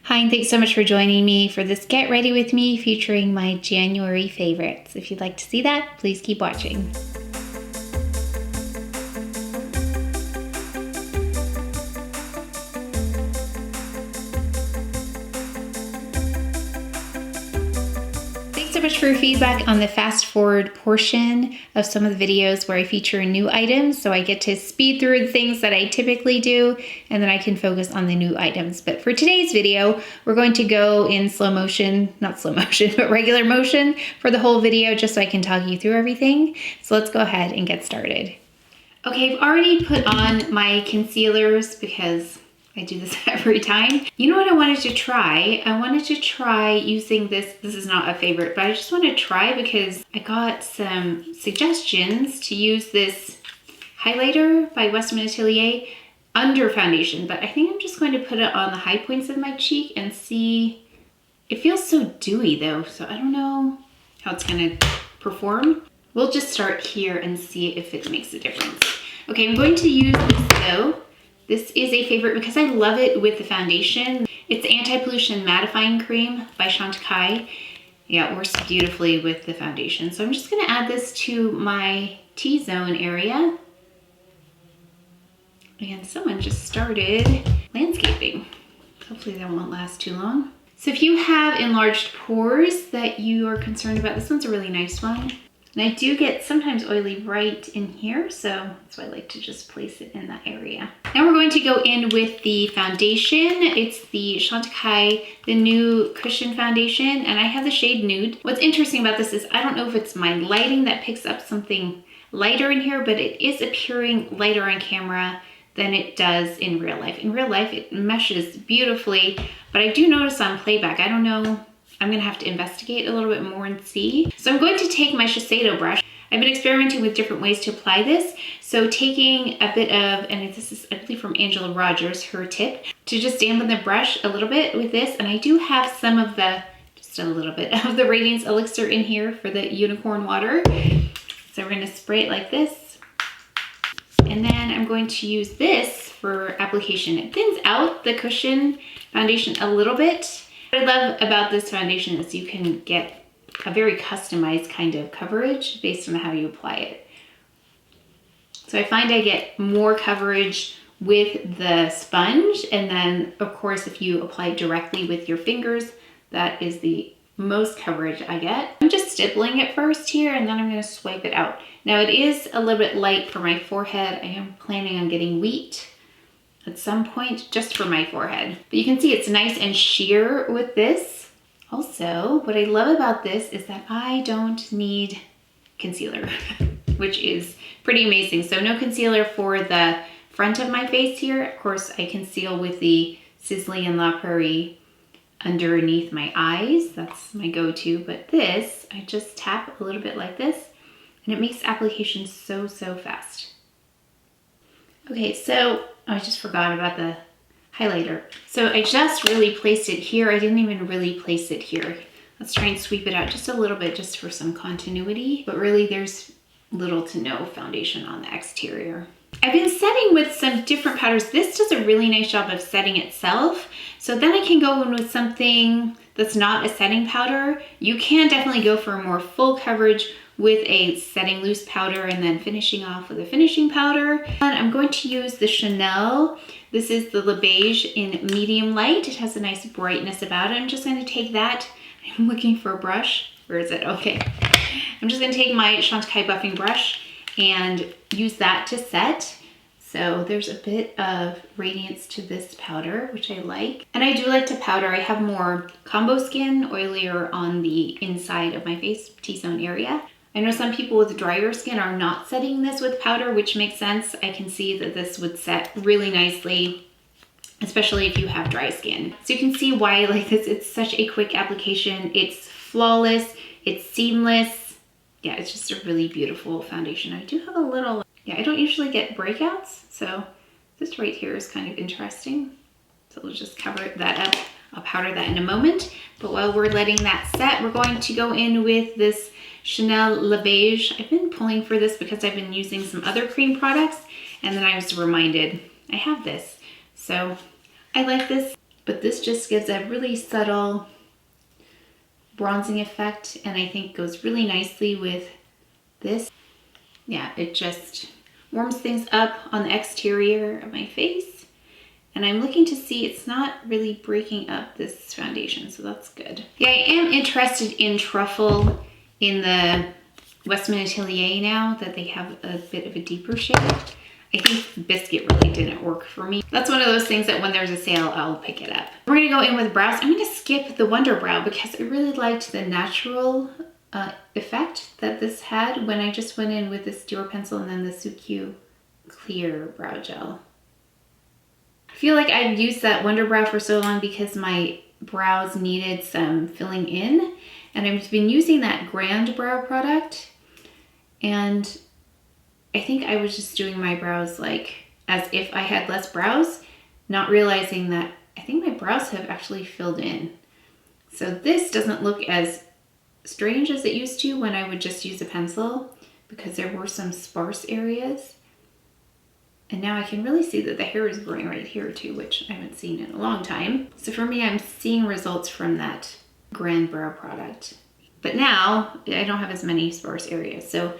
Hi, and thanks so much for joining me for this Get Ready With Me featuring my January favorites. If you'd like to see that, please keep watching. Thanks so much for your feedback on the fast forward portion of some of the videos where I feature new items, so I get to speed through the things that I typically do and then I can focus on the new items. But for today's video, we're going to go in slow motion, not slow motion, but regular motion for the whole video just so I can talk you through everything. So let's go ahead and get started. Okay, I've already put on my concealers because I do this every time. You know what I wanted to try? I wanted to try using this. This is not a favorite, but I just want to try because I got some suggestions to use this highlighter by Western Atelier under foundation, but I think I'm just going to put it on the high points of my cheek and see. It feels so dewy though, so I don't know how it's gonna perform. We'll just start here and see if it makes a difference. Okay, I'm going to use this though. This is a favorite because I love it with the foundation. It's Anti-Pollution Mattifying Cream by Chantecaille. Yeah, it works beautifully with the foundation. So I'm just gonna add this to my T-zone area. And someone just started landscaping. Hopefully that won't last too long. So if you have enlarged pores that you are concerned about, this one's a really nice one. And I do get sometimes oily right in here, so that's why I like to just place it in that area. Now we're going to go in with the foundation. It's the Chantecaille, the new cushion foundation, and I have the shade Nude. What's interesting about this is I don't know if it's my lighting that picks up something lighter in here, but it is appearing lighter on camera than it does in real life. In real life, it meshes beautifully, but I do notice on playback, I don't know, I'm gonna have to investigate a little bit more and see. So I'm going to take my Shiseido brush. I've been experimenting with different ways to apply this. So taking a bit of, and this is I believe from Angela Rogers, her tip, to just dampen the brush a little bit with this. And I do have some of the, just a little bit of the Radiance Elixir in here for the unicorn water. So we're gonna spray it like this. And then I'm going to use this for application. It thins out the cushion foundation a little bit. What I love about this foundation is you can get a very customized kind of coverage based on how you apply it. So I find I get more coverage with the sponge, and then of course if you apply directly with your fingers, that is the most coverage I get. I'm just stippling it first here and then I'm going to swipe it out. Now it is a little bit light for my forehead. I am planning on getting wheat at some point just for my forehead. But you can see it's nice and sheer with this. Also, what I love about this is that I don't need concealer, which is pretty amazing. So no concealer for the front of my face here. Of course, I conceal with the Sisley and La Prairie underneath my eyes. That's my go-to. But this, I just tap a little bit like this, and it makes application so fast. Okay, so I just forgot about the highlighter. So I just really placed it here. I didn't even really place it here. Let's try and sweep it out just a little bit just for some continuity. But really there's little to no foundation on the exterior. I've been setting with some different powders. This does a really nice job of setting itself. So then I can go in with something that's not a setting powder. You can definitely go for a more full coverage with a setting loose powder and then finishing off with a finishing powder. And I'm going to use the Chanel. This is the Le Beige in medium light. It has a nice brightness about it. I'm just going to take that. I'm looking for a brush. Where is it? Okay. I'm just going to take my Chantecaille buffing brush and use that to set. So there's a bit of radiance to this powder, which I like. And I do like to powder. I have more combo skin, oilier on the inside of my face, T-zone area. I know some people with drier skin are not setting this with powder, which makes sense. I can see that this would set really nicely, especially if you have dry skin. So you can see why I like this. It's such a quick application. It's flawless, it's seamless. Yeah, it's just a really beautiful foundation. I do have a little, I don't usually get breakouts, so this right here is kind of interesting. So we'll just cover that up. I'll powder that in a moment. But while we're letting that set, we're going to go in with this Chanel Le Beige. I've been pulling for this because I've been using some other cream products, and then I was reminded I have this. So I like this but this just gives a really subtle bronzing effect, and I think goes really nicely with this. Yeah, it just warms things up on the exterior of my face. And I'm looking to see it's not really breaking up this foundation, so that's good. Yeah, I am interested in truffle in the Westman Atelier now that they have a bit of a deeper shade. I think biscuit really didn't work for me. That's one of those things that when there's a sale, I'll pick it up. We're gonna go in with brows. I'm gonna skip the Wonder Brow because I really liked the natural effect that this had when I just went in with this Dior pencil and then the Suq clear brow gel. I feel like I've used that Wonder Brow for so long because my brows needed some filling in, and I've been using that Grand Brow product, and I think I was just doing my brows like as if I had less brows, not realizing that I think my brows have actually filled in. So this doesn't look as strange as it used to when I would just use a pencil because there were some sparse areas. And now I can really see that the hair is growing right here too, which I haven't seen in a long time. So for me, I'm seeing results from that Grand Brow product. But now I don't have as many sparse areas. So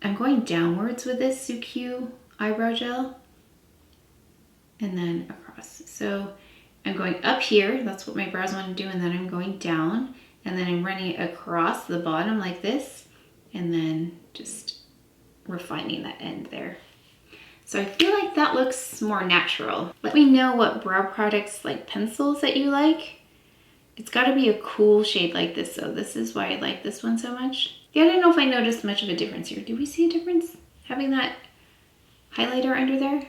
I'm going downwards with this Suq eyebrow gel and then across. So I'm going up here, that's what my brows want to do, and then I'm going down, and then I'm running it across the bottom like this, and then just refining that end there. So I feel like that looks more natural. Let me know what brow products like pencils that you like. It's got to be a cool shade like this, so this is why I like this one so much. Yeah, I don't know if I noticed much of a difference here. Do we see a difference having that highlighter under there?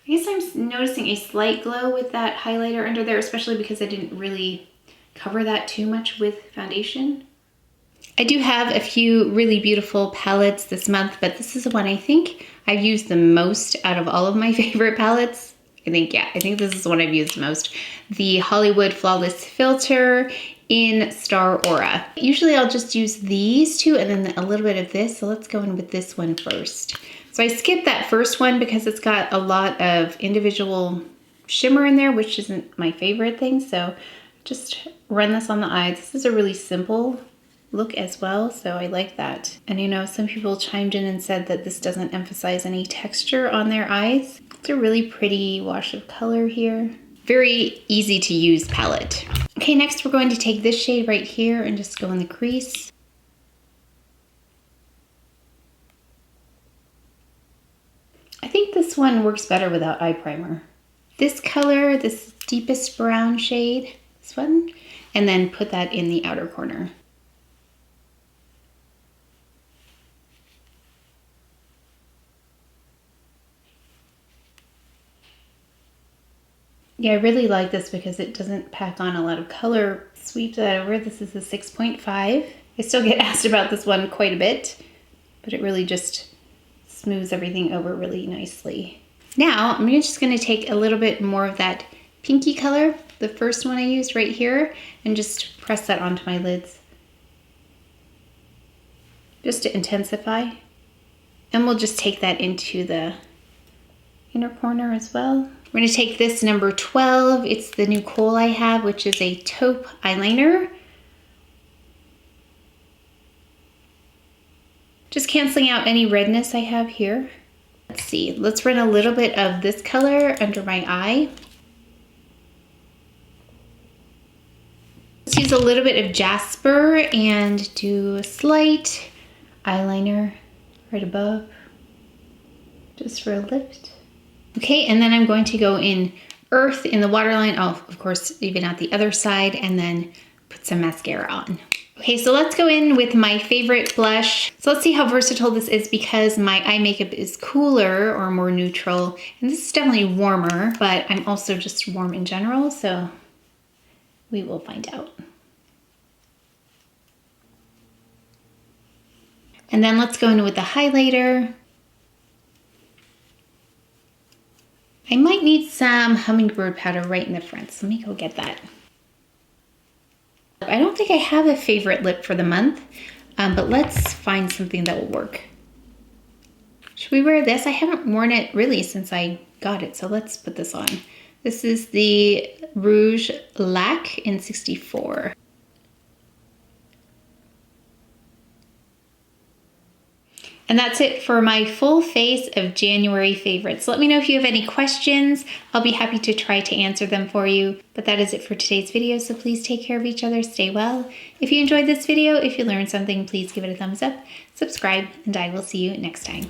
I guess I'm noticing a slight glow with that highlighter under there, especially because I didn't really cover that too much with foundation. I do have a few really beautiful palettes this month, but this is the one I think I've used the most out of all of my favorite palettes. I think this is the one I've used the most. The Hollywood Flawless Filter in Star Aura. Usually I'll just use these two and then a little bit of this. So let's go in with this one first. So I skipped that first one because it's got a lot of individual shimmer in there, which isn't my favorite thing. So just run this on the eyes. This is a really simple look as well, so I like that. And you know, some people chimed in and said that this doesn't emphasize any texture on their eyes. It's a really pretty wash of color here. Very easy to use palette. Okay, next we're going to take this shade right here and just go in the crease. I think this one works better without eye primer. This color, this deepest brown shade, this one, and then put that in the outer corner. Yeah, I really like this because it doesn't pack on a lot of color. Sweep that over. This is a 6.5. I still get asked about this one quite a bit, but it really just smooths everything over really nicely. Now, I'm just gonna take a little bit more of that pinky color, the first one I used right here, and just press that onto my lids. Just to intensify. And we'll just take that into the inner corner as well. We're gonna take this number 12. It's the new kohl I have, which is a taupe eyeliner. Just canceling out any redness I have here. Let's see, let's run a little bit of this color under my eye. Let's use a little bit of Jasper and do a slight eyeliner right above, just for a lift. Okay, and then I'm going to go in Earth in the waterline, of course, even at the other side, and then put some mascara on. Okay, so let's go in with my favorite blush. So let's see how versatile this is because my eye makeup is cooler or more neutral, and this is definitely warmer, but I'm also just warm in general, so we will find out. And then let's go in with the highlighter. I might need some hummingbird powder right in the front, so let me go get that. I don't think I have a favorite lip for the month, but let's find something that will work. Should we wear this? I haven't worn it really since I got it, so let's put this on. This is the Rouge Lac in 64. And that's it for my full face of January favorites. Let me know if you have any questions. I'll be happy to try to answer them for you. But that is it for today's video, so please take care of each other, stay well. If you enjoyed this video, if you learned something, please give it a thumbs up, subscribe, and I will see you next time.